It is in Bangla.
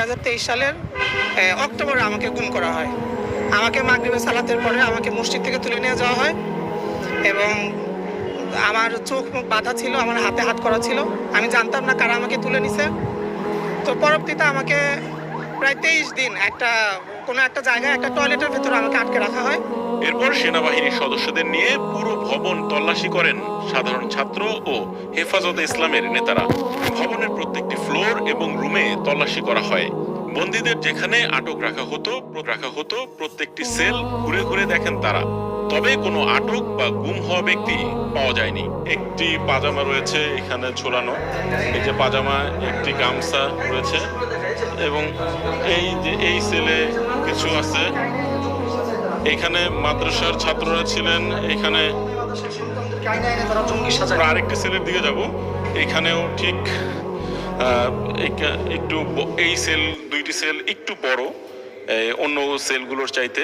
2023 সালের অক্টোবরে আমাকে গুম করা হয়। আমাকে মাগরিবের সালাতের পরে আমাকে মসজিদ থেকে তুলে নিয়ে যাওয়া হয় এবং আমার চোখ মুখ বাঁধা ছিল, আমার হাতে হাত করা ছিল। আমি জানতাম না কারা আমাকে তুলে নিছে। তো পরবর্তীতে আমাকে প্রায় 23 দিন কোনো একটা জায়গায় একটা টয়লেটের ভেতরে আমাকে আটকে রাখা হয়। এরপর সেনাবাহিনীর সদস্যদের নিয়ে পুরো ভবন তল্লাশি করেন সাধারণ ছাত্র ও হেফাজতে ইসলামের নেতারা। ভবনের প্রত্যেকটি ফ্লোর এবং রুমে তল্লাশি করা হয়। বন্দীদের যেখানে আটক রাখা হতো প্রত্যেকটি সেল ঘুরে ঘুরে দেখেন তারা। তবে কোনো আটক বা গুম হওয়া ব্যক্তি পাওয়া যায়নি। একটি পাজামা রয়েছে এখানে ঝোলানো, এই যে পাজামা, একটি গামছা রয়েছে এবং এই সেলে কিছু আছে। এখানে মাদ্রাসার ছাত্ররা ছিলেন। এখানে আরেকটি সেলের দিকে যাব, এখানেও ঠিক একটু এই সেল, দুইটি সেল একটু বড় অন্য সেলগুলোর চাইতে।